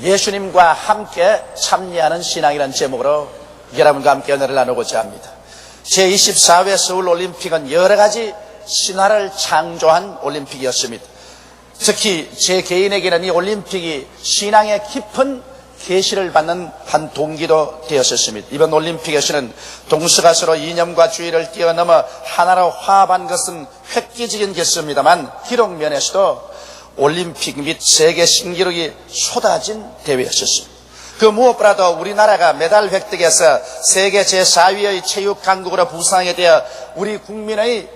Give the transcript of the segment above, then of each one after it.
예수님과 함께 참여하는 신앙이라는 제목으로 여러분과 함께 은혜를 나누고자 합니다. 제24회 서울올림픽은 여러 가지 신화를 창조한 올림픽이었습니다. 특히 제 개인에게는 이 올림픽이 신앙의 깊은 계시를 받는 한 동기도 되었었습니다. 이번 올림픽에서는 동서가서로 이념과 주의를 뛰어넘어 하나로 화합한 것은 획기적인 결과입니다만 기록 면에서도 올림픽 및 세계 신기록이 쏟아진 대회였었습니다. 그 무엇보다도 우리나라가 메달 획득에서 세계 제4위의 체육 강국으로 부상하게 되어 우리 국민의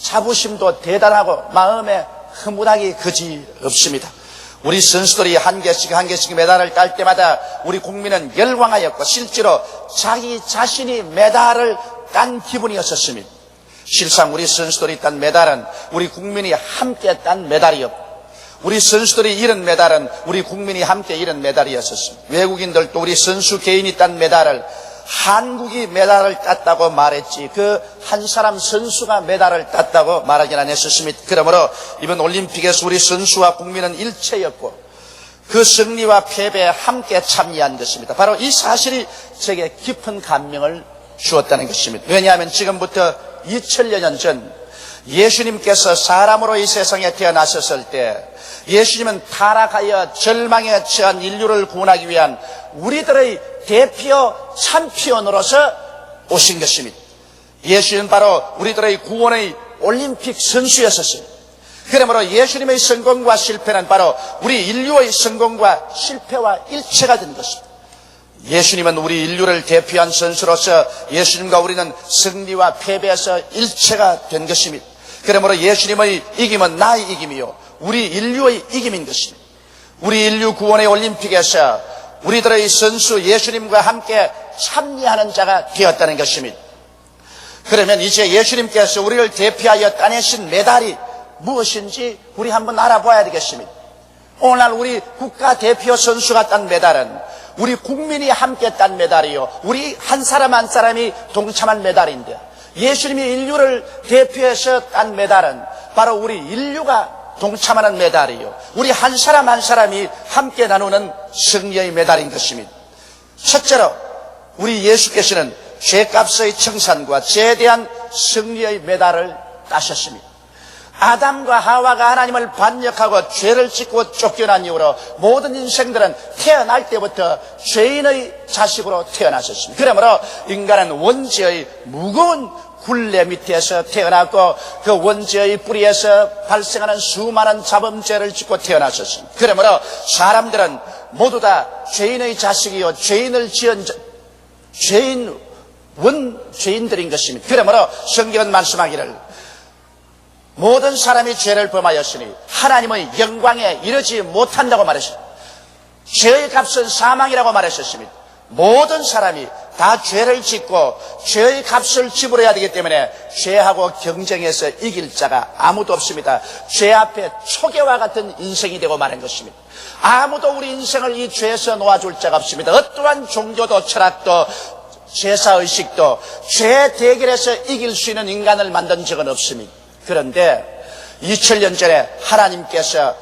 자부심도 대단하고 마음에 흐뭇하기 그지없습니다. 우리 선수들이 한 개씩 메달을 딸 때마다 우리 국민은 열광하였고 실제로 자기 자신이 메달을 딴 기분이었었습니다. 실상 우리 선수들이 딴 메달은 우리 국민이 함께 딴 메달이었고 우리 선수들이 잃은 메달은 우리 국민이 함께 잃은 메달이었었습니다. 외국인들도 우리 선수 개인이 딴 메달을 한국이 메달을 땄다고 말했지 그 한 사람 선수가 메달을 땄다고 말하진 않았었습니다. 그러므로 이번 올림픽에서 우리 선수와 국민은 일체였고 그 승리와 패배에 함께 참여한 것입니다. 바로 이 사실이 제게 깊은 감명을 주었다는 것입니다. 왜냐하면 지금부터 2000여 년 전 예수님께서 사람으로 이 세상에 태어나셨을 때 예수님은 타락하여 절망에 처한 인류를 구원하기 위한 우리들의 대표 챔피언으로서 오신 것입니다. 예수님은 바로 우리들의 구원의 올림픽 선수였었습니다. 그러므로 예수님의 성공과 실패는 바로 우리 인류의 성공과 실패와 일체가 된 것입니다. 예수님은 우리 인류를 대표한 선수로서 예수님과 우리는 승리와 패배에서 일체가 된 것입니다. 그러므로 예수님의 이김은 나의 이김이요 우리 인류의 이김인 것입니다. 우리 인류 구원의 올림픽에서 우리들의 선수 예수님과 함께 참여하는 자가 되었다는 것입니다. 그러면 이제 예수님께서 우리를 대표하여 따내신 메달이 무엇인지 우리 한번 알아봐야 되겠습니다. 오늘날 우리 국가대표 선수가 딴 메달은 우리 국민이 함께 딴 메달이요 우리 한 사람 한 사람이 동참한 메달인데 예수님이 인류를 대표해서 딴 메달은 바로 우리 인류가 동참하는 메달이요 우리 한 사람 한 사람이 함께 나누는 승리의 메달인 것입니다. 첫째로 우리 예수께서는 죄값의 청산과 죄에 대한 승리의 메달을 따셨습니다. 아담과 하와가 하나님을 반역하고 죄를 짓고 쫓겨난 이후로 모든 인생들은 태어날 때부터 죄인의 자식으로 태어났었습니다. 그러므로 인간은 원죄의 무거운 굴레 밑에서 태어났고 그 원죄의 뿌리에서 발생하는 수많은 자범죄를 짓고 태어났었습니다. 그러므로 사람들은 모두 다 죄인의 자식이요 죄인을 지은 죄인들인 것입니다. 그러므로 성경은 말씀하기를 모든 사람이 죄를 범하였으니 하나님의 영광에 이르지 못한다고 말했습니다. 죄의 값은 사망이라고 말했었습니다. 모든 사람이 다 죄를 짓고 죄의 값을 지불해야 되기 때문에 죄하고 경쟁해서 이길 자가 아무도 없습니다. 죄 앞에 초계와 같은 인생이 되고 마는 것입니다. 아무도 우리 인생을 이 죄에서 놓아줄 자가 없습니다. 어떠한 종교도 철학도 제사의식도 죄 대결에서 이길 수 있는 인간을 만든 적은 없습니다. 그런데 2000년 전에 하나님께서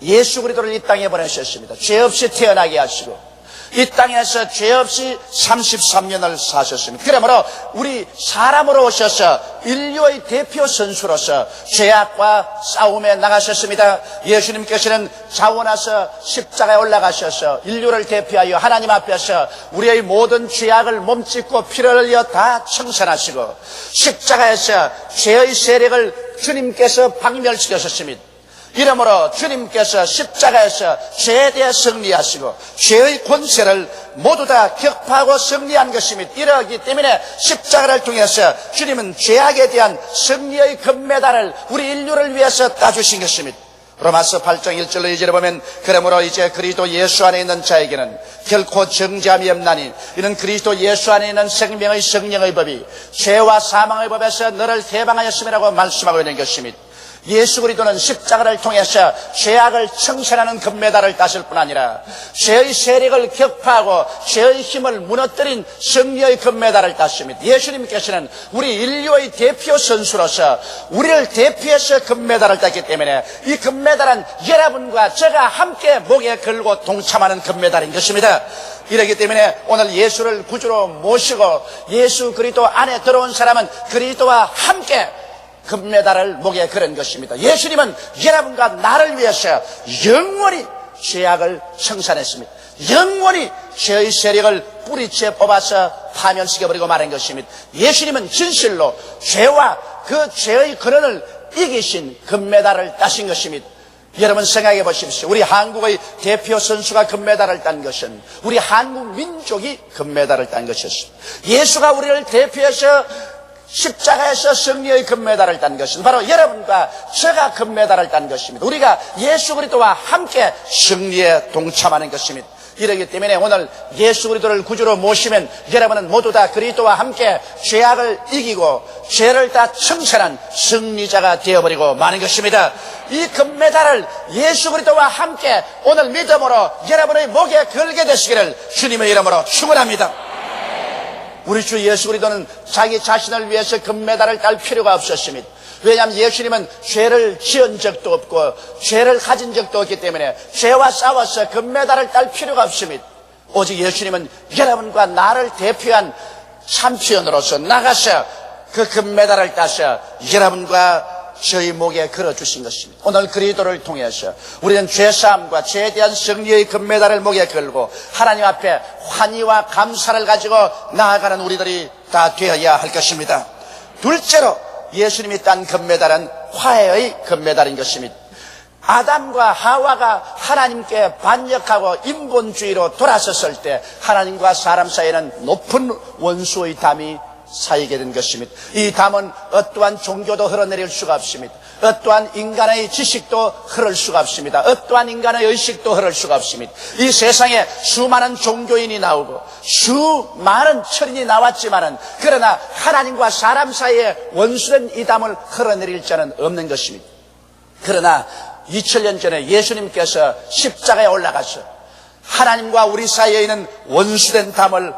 예수 그리스도를 이 땅에 보내셨습니다. 죄 없이 태어나게 하시고 이 땅에서 죄 없이 33년을 사셨습니다. 그러므로 우리 사람으로 오셔서 인류의 대표 선수로서 죄악과 싸움에 나가셨습니다. 예수님께서는 자원하셔 십자가에 올라가셔서 인류를 대표하여 하나님 앞에서 우리의 모든 죄악을 몸짓고 피를 흘려 다 청산하시고 십자가에서 죄의 세력을 주님께서 박멸시키셨습니다. 이러므로 주님께서 십자가에서 죄에 대해 승리하시고 죄의 권세를 모두 다 격파하고 승리한 것입니다. 이러기 때문에 십자가를 통해서 주님은 죄악에 대한 승리의 금메달을 우리 인류를 위해서 따주신 것입니다. 로마서 8장 1절로 2절에 보면 그러므로 이제 그리스도 예수 안에 있는 자에게는 결코 정죄함이 없나니 이는 그리스도 예수 안에 있는 생명의 성령의 법이 죄와 사망의 법에서 너를 해방하였음이라고 말씀하고 있는 것입니다. 예수 그리스도는 십자가를 통해서 죄악을 청산하는 금메달을 따실 뿐 아니라 죄의 세력을 격파하고 죄의 힘을 무너뜨린 승리의 금메달을 땄습니다. 예수님께서는 우리 인류의 대표 선수로서 우리를 대표해서 금메달을 땄기 때문에 이 금메달은 여러분과 제가 함께 목에 걸고 동참하는 금메달인 것입니다. 이렇기 때문에 오늘 예수를 구주로 모시고 예수 그리스도 안에 들어온 사람은 그리스도와 함께 금메달을 목에 걸은 것입니다. 예수님은 여러분과 나를 위해서 영원히 죄악을 청산했습니다. 영원히 죄의 세력을 뿌리째 뽑아서 파멸시켜버리고 말한 것입니다. 예수님은 진실로 죄와 그 죄의 근원을 이기신 금메달을 따신 것입니다. 여러분 생각해 보십시오. 우리 한국의 대표 선수가 금메달을 딴 것은 우리 한국 민족이 금메달을 딴 것이었습니다. 예수가 우리를 대표해서 십자가에서 승리의 금메달을 딴 것은 바로 여러분과 제가 금메달을 딴 것입니다. 우리가 예수 그리스도와 함께 승리에 동참하는 것입니다. 이러기 때문에 오늘 예수 그리스도를 구주로 모시면 여러분은 모두 다 그리스도와 함께 죄악을 이기고 죄를 다 청산한 승리자가 되어버리고 마는 것입니다. 이 금메달을 예수 그리스도와 함께 오늘 믿음으로 여러분의 목에 걸게 되시기를 주님의 이름으로 축원합니다. 우리 주 예수 그리스도는 자기 자신을 위해서 금메달을 딸 필요가 없었습니다. 왜냐하면 예수님은 죄를 지은 적도 없고 죄를 가진 적도 없기 때문에 죄와 싸워서 금메달을 딸 필요가 없습니다. 오직 예수님은 여러분과 나를 대표한 챔피언으로서 나가서 그 금메달을 따서 여러분과 저희 목에 걸어주신 것입니다. 오늘 그리스도를 통해서 우리는 죄사함과 죄에 대한 승리의 금메달을 목에 걸고 하나님 앞에 환희와 감사를 가지고 나아가는 우리들이 다 되어야 할 것입니다. 둘째로 예수님이 딴 금메달은 화해의 금메달인 것입니다. 아담과 하와가 하나님께 반역하고 인본주의로 돌아섰을 때 하나님과 사람 사이에는 높은 원수의 담이 쌓이게 된 것입니다. 이 담은 어떠한 종교도 흘러내릴 수가 없습니다. 어떠한 인간의 지식도 흐를 수가 없습니다. 어떠한 인간의 의식도 흐를 수가 없습니다. 이 세상에 수많은 종교인이 나오고 수많은 철인이 나왔지만은 그러나 하나님과 사람 사이에 원수된 이 담을 흘러내릴 자는 없는 것입니다. 그러나 2000년 전에 예수님께서 십자가에 올라가서 하나님과 우리 사이에 있는 원수된 담을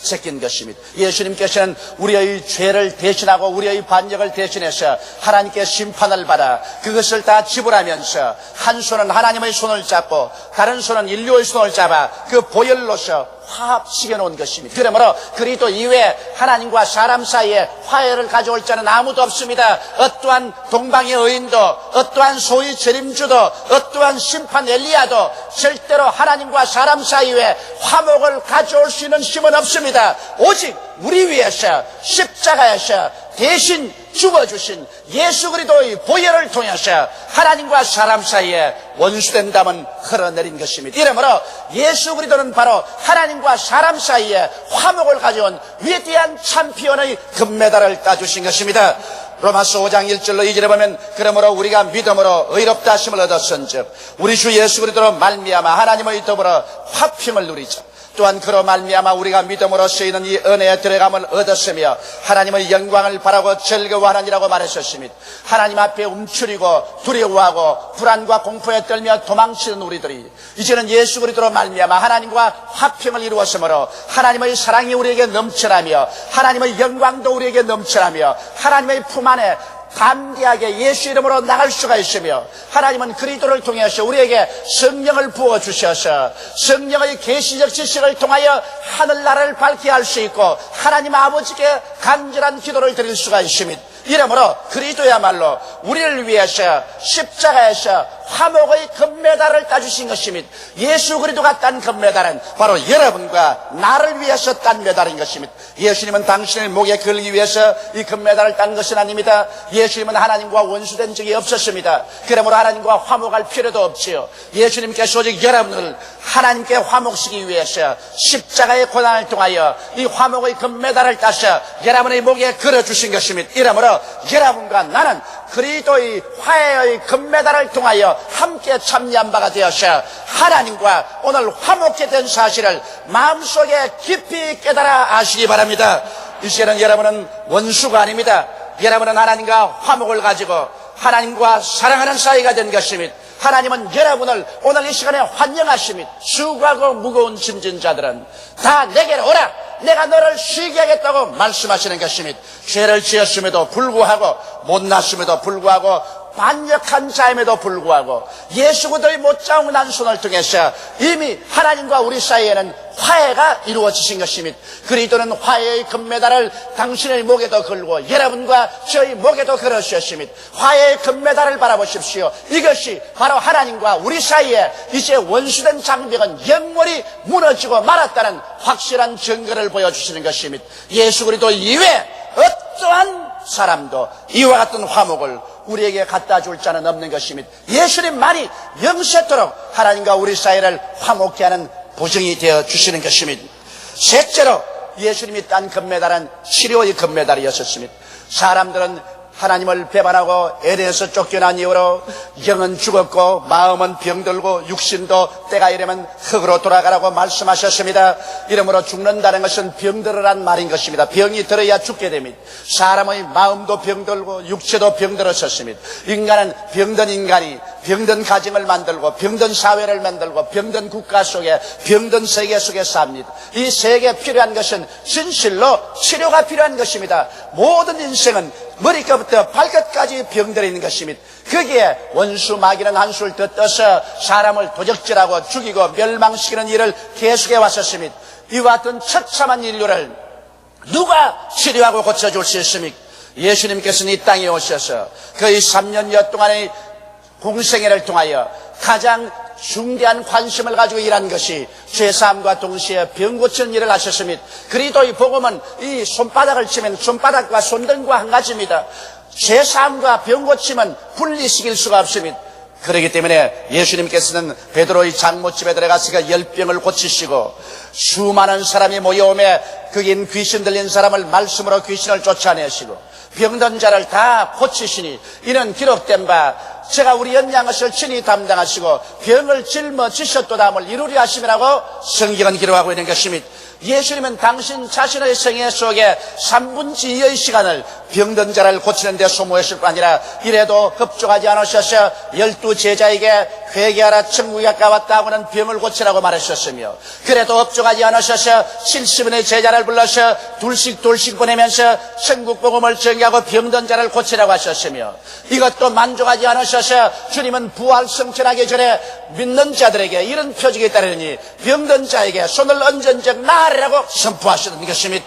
제낀 것입니다. 예수님께서는 우리의 죄를 대신하고 우리의 반역을 대신해서 하나님께 심판을 받아 그것을 다 지불하면서 한 손은 하나님의 손을 잡고 다른 손은 인류의 손을 잡아 그 보혈로서 화합시켜 놓은 것입니다. 그러므로 그리스도 이외에 하나님과 사람 사이에 화해를 가져올 자는 아무도 없습니다. 어떠한 동방의 의인도 어떠한 소위 재림주도 어떠한 심판 엘리야도 절대로 하나님과 사람 사이에 화목을 가져올 수 있는 힘은 없습니다. 오직 우리 위해서 십자가에서 대신 죽어주신 예수 그리스도의 보혈을 통해서 하나님과 사람 사이에 원수된 담은 흘러내린 것입니다. 이러므로 예수 그리스도는 바로 하나님과 사람 사이에 화목을 가져온 위대한 챔피언의 금메달을 따주신 것입니다. 로마서 5장 1절로 2절에 보면 그러므로 우리가 믿음으로 의롭다 하심을 얻었은즉 우리 주 예수 그리스도로 말미암아 하나님의 더불어 화평을 누리자. 또한 그로 말미암아 우리가 믿음으로 쓰이는 이 은혜에 들어감을 얻었으며 하나님의 영광을 바라고 즐거워하느니라고 말하셨습니다. 하나님 앞에 움츠리고 두려워하고 불안과 공포에 떨며 도망치는 우리들이 이제는 예수 그리스도로 말미암아 하나님과 화평을 이루었으므로 하나님의 사랑이 우리에게 넘쳐나며 하나님의 영광도 우리에게 넘쳐나며 하나님의 품 안에 담대하게 예수 이름으로 나갈 수가 있으며 하나님은 그리스도를 통해서 우리에게 성령을 부어주셔서 성령의 계시적 지식을 통하여 하늘나라를 밝게 할 수 있고 하나님 아버지께 간절한 기도를 드릴 수가 있습니다. 이러므로 그리스도야말로 우리를 위해서 십자가에서 화목의 금메달을 따주신 것입니다. 예수 그리스도가 딴 금메달은 바로 여러분과 나를 위해서 딴 메달인 것입니다. 예수님은 당신의 목에 걸기 위해서 이 금메달을 딴 것은 아닙니다. 예수님은 하나님과 원수된 적이 없었습니다. 그러므로 하나님과 화목할 필요도 없지요. 예수님께서 오직 여러분을 하나님께 화목시키기 위해서 십자가의 고난을 통하여 이 화목의 금메달을 따서 여러분의 목에 걸어주신 것입니다. 이러므로 여러분과 나는 그리스도의 화해의 금메달을 통하여 함께 참여한 바가 되어서 하나님과 오늘 화목케 된 사실을 마음속에 깊이 깨달아 아시기 바랍니다. 이제는 여러분은 원수가 아닙니다. 여러분은 하나님과 화목을 가지고 하나님과 사랑하는 사이가 된 것입니다. 하나님은 여러분을 오늘 이 시간에 환영하십니다. 수고하고 무거운 짐진 자들은 다 내게로 오라. 내가 너를 쉬게 하겠다고 말씀하시는 것입니다. 죄를 지었음에도 불구하고 못났음에도 불구하고 반역한 자임에도 불구하고 예수 그리스도의 못자국난 손을 통해서 이미 하나님과 우리 사이에는 화해가 이루어지신 것입니다. 그리스도는 화해의 금메달을 당신의 목에도 걸고 여러분과 저희 목에도 걸으셨습니다. 화해의 금메달을 바라보십시오. 이것이 바로 하나님과 우리 사이에 이제 원수된 장벽은 영원히 무너지고 말았다는 확실한 증거를 보여주시는 것입니다. 예수 그리스도 이외에 어떠한 사람도 이와 같은 화목을 우리에게 갖다 줄 자는 없는 것입니다. 예수님만이 영세토록 하나님과 우리 사이를 화목케 하는 보증이 되어 주시는 것입니다. 셋째로 예수님이 딴 금메달은 치료의 금메달이었습니다. 사람들은 하나님을 배반하고 에덴에서 쫓겨난 이후로 영은 죽었고 마음은 병들고 육신도 때가 이르면 흙으로 돌아가라고 말씀하셨습니다. 이러므로 죽는다는 것은 병들으란 말인 것입니다. 병이 들어야 죽게 됩니다. 사람의 마음도 병들고 육체도 병들었었습니다. 인간은 병든 인간이 병든 가정을 만들고 병든 사회를 만들고 병든 국가 속에 병든 세계 속에 삽니다. 이 세계에 필요한 것은 진실로 치료가 필요한 것입니다. 모든 인생은 머리끝부터 발끝까지 병들어 있는 것입니다. 거기에 원수 마귀는 한술 더 떠서 사람을 도적질하고 죽이고 멸망시키는 일을 계속해 왔었습니다. 이와 같은 처참한 인류를 누가 치료하고 고쳐줄 수 있습니까? 예수님께서는 이 땅에 오셔서 거의 3년여 동안의 공생애를 통하여 가장 중대한 관심을 가지고 일한 것이 죄사함과 동시에 병 고치는 일을 하셨습니다. 그리스도의 복음은 이 손바닥을 치면 손바닥과 손등과 한 가지입니다. 죄사함과 병 고침은 분리시킬 수가 없습니다. 그렇기 때문에 예수님께서는 베드로의 장모집에 들어가서 10병을 고치시고 수많은 사람이 모여오매 거긴 귀신 들린 사람을 말씀으로 귀신을 쫓아내시고 병든 자를 다 고치시니 이는 기록된 바 제가 우리 연양 것을 친히 담당하시고 병을 짊어지셨도다함을 이루려 하심이라고 성경은 기록하고 있는 것입니다. 예수님은 당신 자신의 생애 속에 3분의 2의 시간을 병든 자를 고치는 데 소모했을 뿐 아니라 이래도 급족하지 않으셔서 12 제자에게 회개하라 천국이 가까웠다 하고는 병을 고치라고 말하셨으며 그래도 급족하지 않으셔서 70인의 제자를 불러서 둘씩 보내면서 천국 복음을 전개하고 병든 자를 고치라고 하셨으며 이것도 만족하지 않으셔서 주님은 부활 성천하기 전에 믿는 자들에게 이런 표적이 따르니 병든 자에게 손을 얹은 적 나으리라고 선포하시는 것입니다.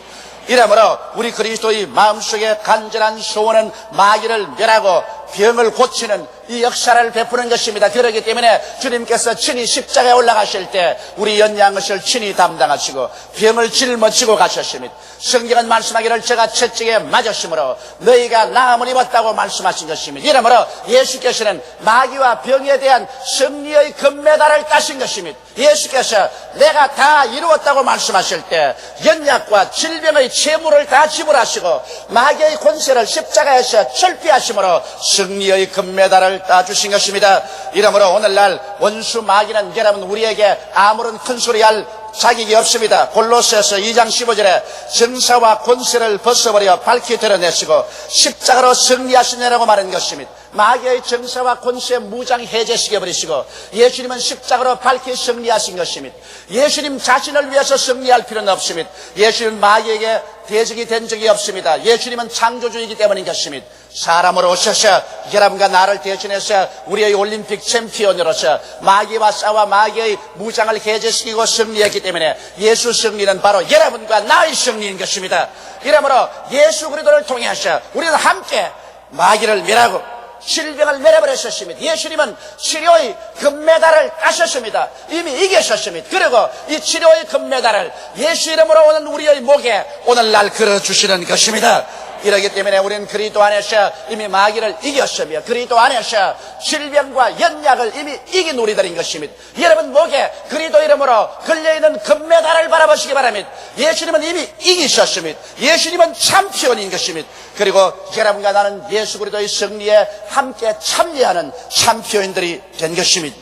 이러므로 우리 그리스도의 마음속에 간절한 소원은 마귀를 멸하고 병을 고치는 이 역사를 베푸는 것입니다. 그렇기 때문에 주님께서 친히 십자가에 올라가실 때 우리 연양 것을 친히 담당하시고 병을 짊어지고 가셨습니다. 성경은 말씀하기를 제가 채찍에 맞았으므로 너희가 나음을 입었다고 말씀하신 것입니다. 이러므로 예수께서는 마귀와 병에 대한 승리의 금메달을 따신 것입니다. 예수께서 내가 다 이루었다고 말씀하실 때 연약과 질병의 채무를 다 지불하시고 마귀의 권세를 십자가에서 철폐하심으로 승리의 금메달을 따주신 것입니다. 이러므로 오늘날 원수 마귀는 여러분 우리에게 아무런 큰 소리 할 자격이 없습니다. 골로새서 2장 15절에 정사와 권세를 벗어버려 밝히 드러내시고 십자가로 승리하시느라고 말한 것입니다. 마귀의 정사와 권세 무장 해제시켜버리시고 예수님은 십자가로 밝히 승리하신 것입니다. 예수님 자신을 위해서 승리할 필요는 없습니다. 예수님은 마귀에게 대적이 된 적이 없습니다. 예수님은 창조주이기 때문인 것입니다. 사람으로 오셔서 여러분과 나를 대신해서 우리의 올림픽 챔피언으로서 마귀와 싸워 마귀의 무장을 해제시키고 승리했기 때문에 예수 승리는 바로 여러분과 나의 승리인 것입니다. 이러므로 예수 그리스도를 통해서 우리는 함께 마귀를 멸하고 질병을 멸해버렸습니다. 예수님은 치료의 금메달을 따셨습니다. 이미 이기셨습니다. 그리고 이 치료의 금메달을 예수 이름으로 오는 우리의 목에 오늘날 걸어주시는 것입니다. 이러기 때문에 우리는 그리스도 안에서 이미 마귀를 이겼으며 그리스도 안에서 질병과 연약을 이미 이긴 우리들인 것입니다. 여러분 목에 그리스도 이름으로 걸려있는 금메달을 바라보시기 바랍니다. 예수님은 이미 이기셨습니다. 예수님은 챔피언인 것입니다. 그리고 여러분과 나는 예수 그리스도의 승리에 함께 참여하는 챔피언들이 된 것입니다.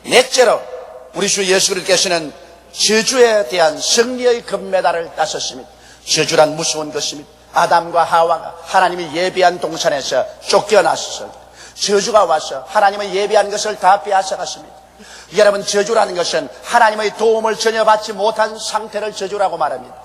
넷째로 우리 주 예수 그리스도께서는 저주에 대한 승리의 금메달을 따셨습니다. 저주란 무서운 것입니다. 아담과 하와가 하나님이 예비한 동산에서 쫓겨났어요. 저주가 와서 하나님의 예비한 것을 다 빼앗아갔습니다. 여러분, 저주라는 것은 하나님의 도움을 전혀 받지 못한 상태를 저주라고 말합니다.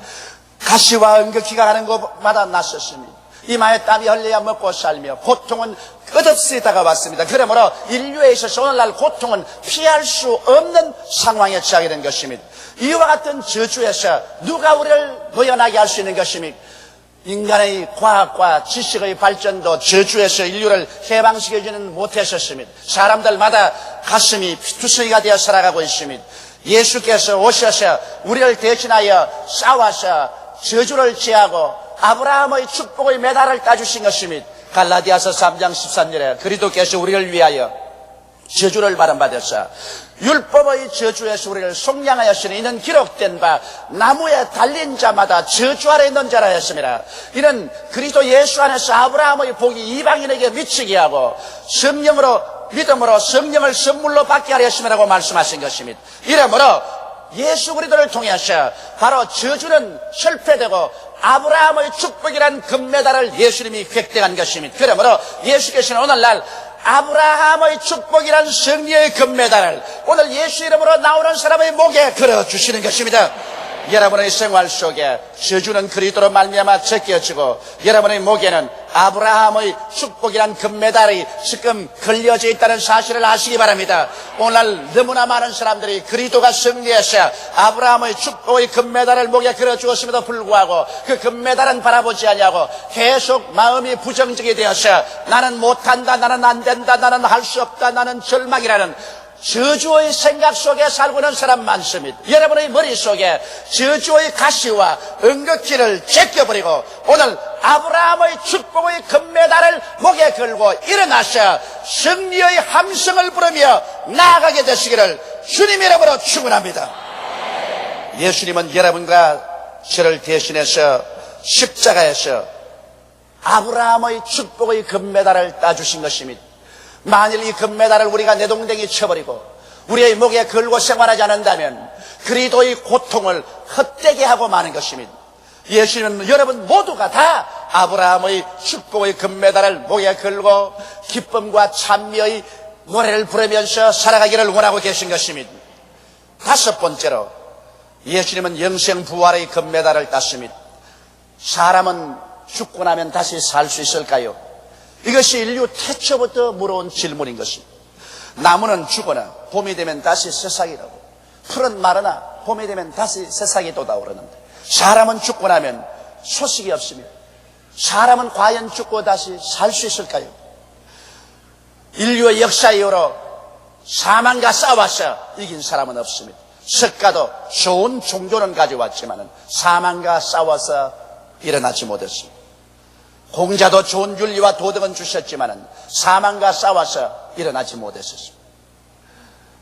가시와 은극기가 가는 곳마다 났었습니다. 이마에 땀이 흘려야 먹고 살며 고통은 끝없이 다가왔습니다. 그러므로 인류에 있어서 오늘날 고통은 피할 수 없는 상황에 처하게 된 것입니다. 이와 같은 저주에서 누가 우리를 놓여나게 할 수 있는 것입니까? 인간의 과학과 지식의 발전도 저주에서 인류를 해방시켜주는 못했었습니다. 사람들마다 가슴이 피투성이가 되어 살아가고 있습니다. 예수께서 오셔서 우리를 대신하여 싸워서 저주를 제하고 아브라함의 축복의 메달을 따주신 것입니다. 갈라디아서 3장 13절에 그리스도께서 우리를 위하여 저주를 발언받았사 율법의 저주에서 우리를 속량하였으니 이는 기록된 바 나무에 달린 자마다 저주 아래 있는 자라 했습니다. 이는 그리스도 예수 안에서 아브라함의 복이 이방인에게 미치게 하고 성령으로 믿음으로 성령을 선물로 받게 하려 했음이라고 말씀하신 것입니다. 이러므로 예수 그리스도를 통해서 바로 저주는 실패되고 아브라함의 축복이란 금메달을 예수님이 획득한 것입니다. 그러므로 예수께서는 오늘날 아브라함의 축복이란 승리의 금메달을 오늘 예수 이름으로 나오는 사람의 목에 걸어주시는 것입니다. 여러분의 생활 속에 저주는 그리스도로 말미암아 제껴지고 여러분의 목에는 아브라함의 축복이란 금메달이 지금 걸려져 있다는 사실을 아시기 바랍니다. 오늘 너무나 많은 사람들이 그리스도가 승리해서 아브라함의 축복의 금메달을 목에 걸어주었음에도 불구하고 그 금메달은 바라보지 않냐고 계속 마음이 부정적이 되어서 나는 못한다, 나는 안 된다, 나는 할 수 없다, 나는 절망이라는 저주의 생각 속에 살고 있는 사람 많습니다. 여러분의 머릿속에 저주의 가시와 은극기를 제껴버리고 오늘 아브라함의 축복의 금메달을 목에 걸고 일어나셔 승리의 함성을 부르며 나아가게 되시기를 주님 이름으로 축원합니다. 예수님은 여러분과 저를 대신해서 십자가에서 아브라함의 축복의 금메달을 따주신 것입니다. 만일 이 금메달을 우리가 내동댕이 쳐버리고 우리의 목에 걸고 생활하지 않는다면 그리스도의 고통을 헛되게 하고 마는 것입니다. 예수님은 여러분 모두가 다 아브라함의 축복의 금메달을 목에 걸고 기쁨과 찬미의 노래를 부르면서 살아가기를 원하고 계신 것입니다. 다섯 번째로 예수님은 영생 부활의 금메달을 땄습니다. 사람은 죽고 나면 다시 살 수 있을까요? 이것이 인류 태초부터 물어온 질문인 것입니다. 나무는 죽거나 봄이 되면 다시 새싹이라고, 풀은 마르나 봄이 되면 다시 새싹이 돋아오르는데 사람은 죽고 나면 소식이 없습니다. 사람은 과연 죽고 다시 살 수 있을까요? 인류의 역사 이후로 사망과 싸워서 이긴 사람은 없습니다. 석가도 좋은 종교는 가져왔지만 사망과 싸워서 일어나지 못했습니다. 공자도 좋은 윤리와 도덕은 주셨지만 사망과 싸워서 일어나지 못했었습니다.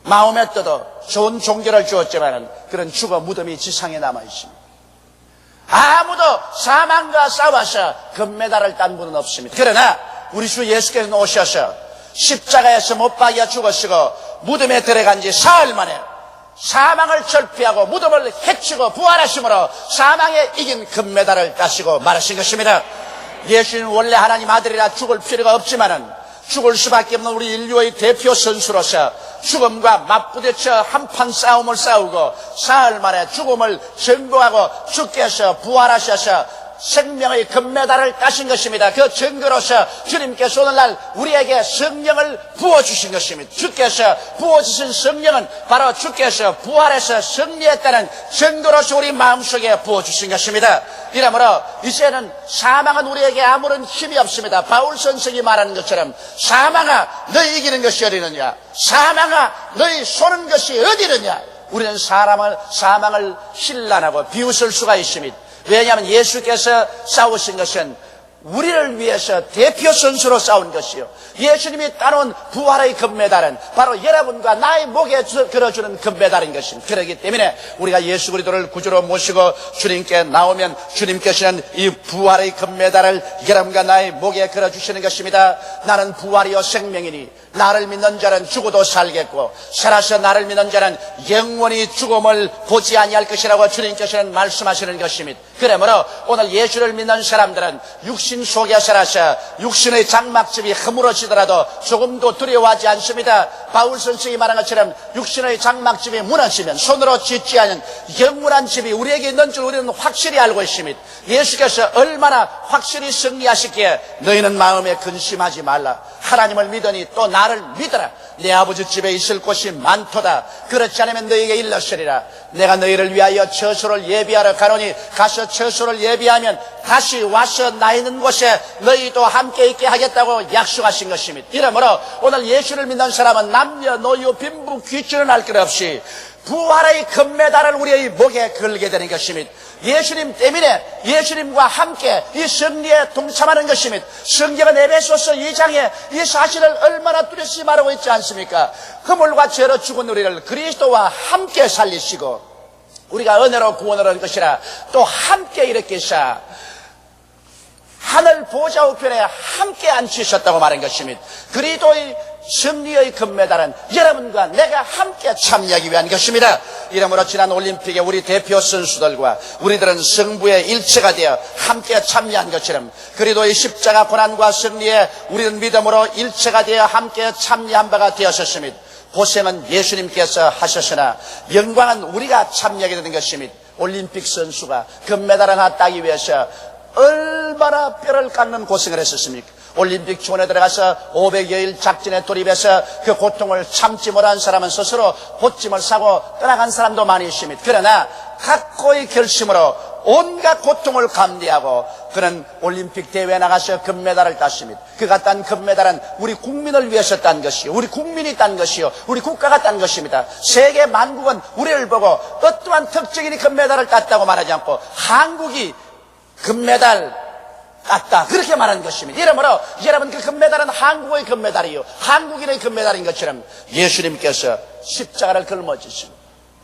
마호메트도 좋은 종교를 주었지만 그런 죽어 무덤이 지상에 남아있습니다. 아무도 사망과 싸워서 금메달을 딴 분은 없습니다. 그러나 우리 주 예수께서 오셔서 십자가에서 못 박여 죽으시고 무덤에 들어간 지 사흘 만에 사망을 절피하고 무덤을 해치고 부활하심으로 사망에 이긴 금메달을 따시고 말하신 것입니다. 예수는 원래 하나님 아들이라 죽을 필요가 없지만은 죽을 수밖에 없는 우리 인류의 대표 선수로서 죽음과 맞부딪혀 한판 싸움을 싸우고 사흘 만에 죽음을 승복하고 주께서 부활하셔서 생명의 금메달을 따신 것입니다. 그 증거로서 주님께서 오늘날 우리에게 성령을 부어주신 것입니다. 주께서 부어주신 성령은 바로 주께서 부활해서 승리했다는 증거로서 우리 마음속에 부어주신 것입니다. 이러므로 이제는 사망은 우리에게 아무런 힘이 없습니다. 바울 선생이 말하는 것처럼 사망아 너희 이기는 것이 어디느냐, 사망아 너희 쏘는 것이 어디느냐. 우리는 사망을 신란하고 비웃을 수가 있습니다. 왜냐하면 예수께서 싸우신 것은 우리를 위해서 대표 선수로 싸운 것이요, 예수님이 따놓은 부활의 금메달은 바로 여러분과 나의 목에 걸어주는 금메달인 것입니다. 그렇기 때문에 우리가 예수 그리스도를 구주로 모시고 주님께 나오면 주님께서는 이 부활의 금메달을 여러분과 나의 목에 걸어주시는 것입니다. 나는 부활이요 생명이니 나를 믿는 자는 죽어도 살겠고 살아서 나를 믿는 자는 영원히 죽음을 보지 아니할 것이라고 주님께서는 말씀하시는 것입니다. 그러므로 오늘 예수를 믿는 사람들은 육신 육신 속에서라서 육신의 장막집이 허물어지더라도 조금도 두려워하지 않습니다. 바울 선생이 말한 것처럼 육신의 장막집이 무너지면 손으로 짓지 않은 영원한 집이 우리에게 있는 줄 우리는 확실히 알고 있습니다. 예수께서 얼마나 확실히 승리하시기에 너희는 마음에 근심하지 말라. 하나님을 믿으니 또 나를 믿어라. 내 아버지 집에 있을 곳이 많도다. 그렇지 않으면 너희에게 일렀으리라. 내가 너희를 위하여 처소를 예비하러 가노니 가서 처소를 예비하면 다시 와서 나 있는 곳에 너희도 함께 있게 하겠다고 약속하신 것입니다. 이러므로 오늘 예수를 믿는 사람은 남녀 노유 빈부 귀천을 알 것 없이 부활의 금메달을 우리의 목에 걸게 되는 것입니다. 예수님 때문에 예수님과 함께 이 승리에 동참하는 것입니다. 성경은 에베소서 2장에 이 사실을 얼마나 뚜렷이 말하고 있지 않습니까? 허물과 죄로 죽은 우리를 그리스도와 함께 살리시고 우리가 은혜로 구원을 얻은 것이라 또 함께 일으키사 하늘 보좌 우편에 함께 앉히셨다고 말한 것입니다. 그리스도의 승리의 금메달은 여러분과 내가 함께 참여하기 위한 것입니다. 이러므로 지난 올림픽에 우리 대표 선수들과 우리들은 승부의 일체가 되어 함께 참여한 것처럼 그리스도의 십자가 고난과 승리에 우리는 믿음으로 일체가 되어 함께 참여한 바가 되었습니다. 고생은 예수님께서 하셨으나 영광은 우리가 참여하게 되는 것입니다. 올림픽 선수가 금메달 하나 따기 위해서 얼마나 뼈를 깎는 고생을 했었습니까? 올림픽 초원에 들어가서 500여일 작전에 돌입해서 그 고통을 참지 못한 사람은 스스로 보찜을 싸고 떠나간 사람도 많이 있습니다. 그러나 각고의 결심으로 온갖 고통을 감내하고 그는 올림픽 대회에 나가서 금메달을 땄습니다. 그가 딴 금메달은 우리 국민을 위해서 딴 것이요, 우리 국민이 딴 것이요, 우리 국가가 딴 것입니다. 세계 만국은 우리를 보고 어떠한 특정인이 금메달을 땄다고 말하지 않고 한국이 금메달 땄다 그렇게 말하는 것입니다. 이러므로 여러분 그 금메달은 한국의 금메달이요 한국인의 금메달인 것처럼 예수님께서 십자가를 걸머지시고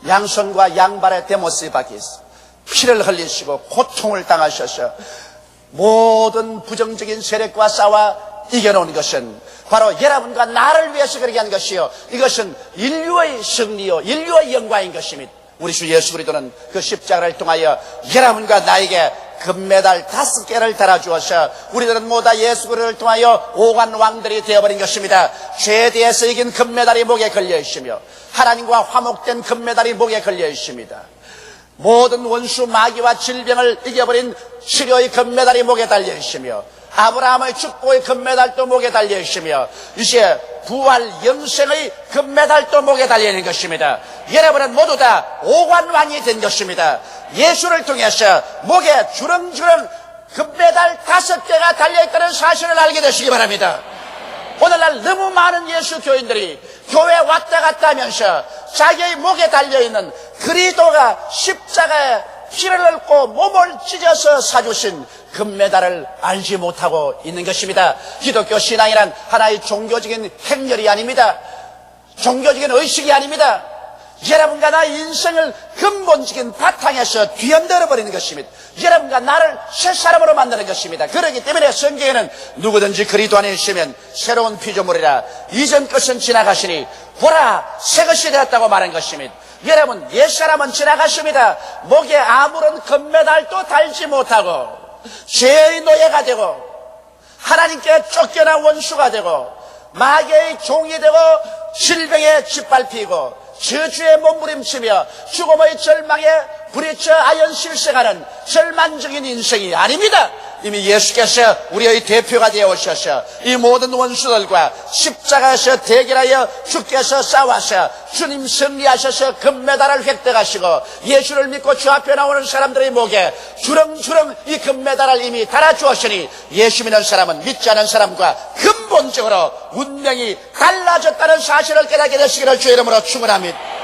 양손과 양발에 대못이 박혀서 피를 흘리시고 고통을 당하셔서 모든 부정적인 세력과 싸워 이겨놓은 것은 바로 여러분과 나를 위해서 그렇게 한 것이요 이것은 인류의 승리요 인류의 영광인 것입니다. 우리 주 예수 그리스도는 그 십자가를 통하여 여러분과 나에게 금메달 5개를 달아주어서 우리들은 모두 예수 그리스도를 통하여 오간 왕들이 되어버린 것입니다. 죄에 대해서 이긴 금메달이 목에 걸려있으며 하나님과 화목된 금메달이 목에 걸려있습니다. 모든 원수 마귀와 질병을 이겨버린 치료의 금메달이 목에 달려있으며 아브라함의 축복의 금메달도 목에 달려있으며 이제 부활 영생의 금메달도 목에 달려있는 것입니다. 여러분은 모두 다 오관왕이 된 것입니다. 예수를 통해서 목에 주렁주렁 금메달 5개가 달려있다는 사실을 알게 되시기 바랍니다. 오늘날 너무 많은 예수 교인들이 교회 왔다 갔다 하면서 자기의 목에 달려있는 그리스도가 십자가에 피를 흘리고 몸을 찢어서 사주신 금메달을 알지 못하고 있는 것입니다. 기독교 신앙이란 하나의 종교적인 행렬이 아닙니다. 종교적인 의식이 아닙니다. 여러분과 나의 인생을 근본적인 바탕에서 뒤흔들어 버리는 것입니다. 여러분과 나를 새 사람으로 만드는 것입니다. 그렇기 때문에 성경에는 누구든지 그리스도 안에 있으면 새로운 피조물이라 이전 것은 지나가시니 보라 새 것이 되었다고 말한 것입니다. 여러분 옛사람은 지나갔습니다. 목에 아무런 금메달도 달지 못하고 죄의 노예가 되고 하나님께 쫓겨난 원수가 되고 마귀의 종이 되고 질병에 짓밟히고 저주에 몸부림치며 죽음의 절망에 부딪혀 아연실생하는 절망적인 인생이 아닙니다. 이미 예수께서 우리의 대표가 되어 오셔서 이 모든 원수들과 십자가에서 대결하여 주께서 싸워서 주님 승리하셔서 금메달을 획득하시고 예수를 믿고 주 앞에 나오는 사람들의 목에 주렁주렁 이 금메달을 이미 달아주었으니 예수 믿는 사람은 믿지 않은 사람과 근본적으로 운명이 달라졌다는 사실을 깨닫게 되시기를 주 이름으로 축원합니다.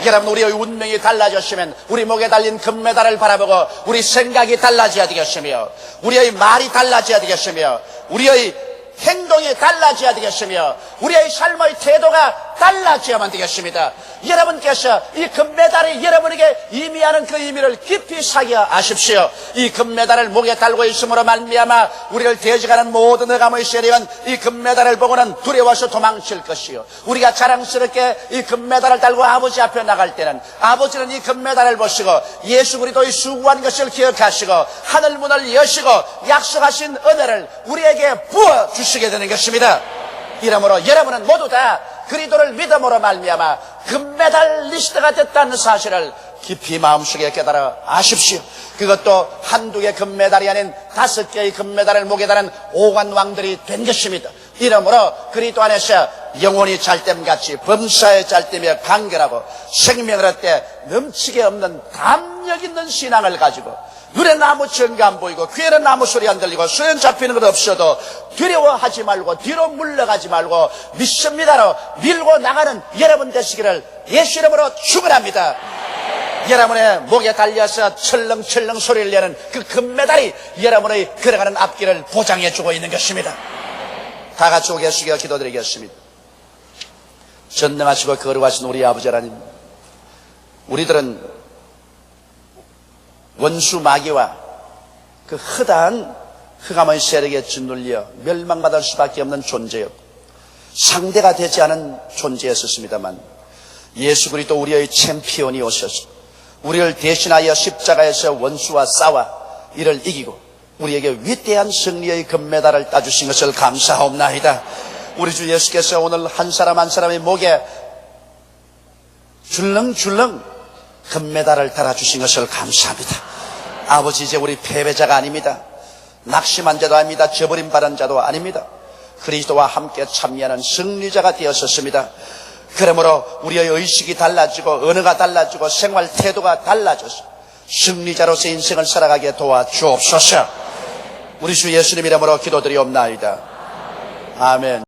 여러분 우리의 운명이 달라졌으면 우리 목에 달린 금메달을 바라보고 우리 생각이 달라져야 되겠으며 우리의 말이 달라져야 되겠으며 우리의 행동이 달라져야 되겠으며 우리의 삶의 태도가 달라져야만 되겠습니다. 여러분께서 이 금메달이 여러분에게 의미하는 그 의미를 깊이 사기하십시오. 이 금메달을 목에 달고 있음으로 말미암아 우리를 대적하는 모든 흑암의 세력은 이 금메달을 보고는 두려워서 도망칠 것이요, 우리가 자랑스럽게 이 금메달을 달고 아버지 앞에 나갈 때는 아버지는 이 금메달을 보시고 예수 그리스도의 수고한 것을 기억하시고 하늘 문을 여시고 약속하신 은혜를 우리에게 부어주시게 되는 것입니다. 이러므로 여러분은 모두 다 그리스도를 믿음으로 말미암아 금메달리스트가 됐다는 사실을 깊이 마음속에 깨달아 아십시오. 그것도 한두 개 금메달이 아닌 5개의 금메달을 목에 다는 오관 왕들이 된 것입니다. 이러므로 그리스도 안에서 영혼이 잘됨같이 범사에 잘되며 간결하고 생명을 얻되 넘치게 없는 담력 있는 신앙을 가지고 눈에는 아무 증거 안 보이고 귀에는 아무 소리 안 들리고 손에 잡히는 것 없어도 두려워하지 말고 뒤로 물러가지 말고 믿습니다로 밀고 나가는 여러분 되시기를 예수 이름으로 축원합니다. 여러분의 목에 달려서 철렁철렁 소리를 내는 그 금메달이 여러분의 걸어가는 앞길을 보장해 주고 있는 것입니다. 다 같이 고개 숙여 기도드리겠습니다. 전능하시고 거룩하신 우리 아버지 하나님, 우리들은 원수 마귀와 그 허다한 흑암의 세력에 짓눌려 멸망받을 수밖에 없는 존재였고 상대가 되지 않은 존재였었습니다만, 예수 그리스도 우리의 챔피언이 오셔서 우리를 대신하여 십자가에서 원수와 싸워 이를 이기고 우리에게 위대한 승리의 금메달을 따주신 것을 감사하옵나이다. 우리 주 예수께서 오늘 한 사람 한 사람의 목에 줄렁줄렁 금메달을 달아주신 것을 감사합니다. 아버지, 이제 우리 패배자가 아닙니다. 낙심한 자도 아닙니다. 저버림받은 자도 아닙니다. 그리스도와 함께 참여하는 승리자가 되었었습니다. 그러므로 우리의 의식이 달라지고 언어가 달라지고 생활 태도가 달라져서 승리자로서 인생을 살아가게 도와주옵소서. 우리 주 예수님 이름으로 기도드리옵나이다. 아멘.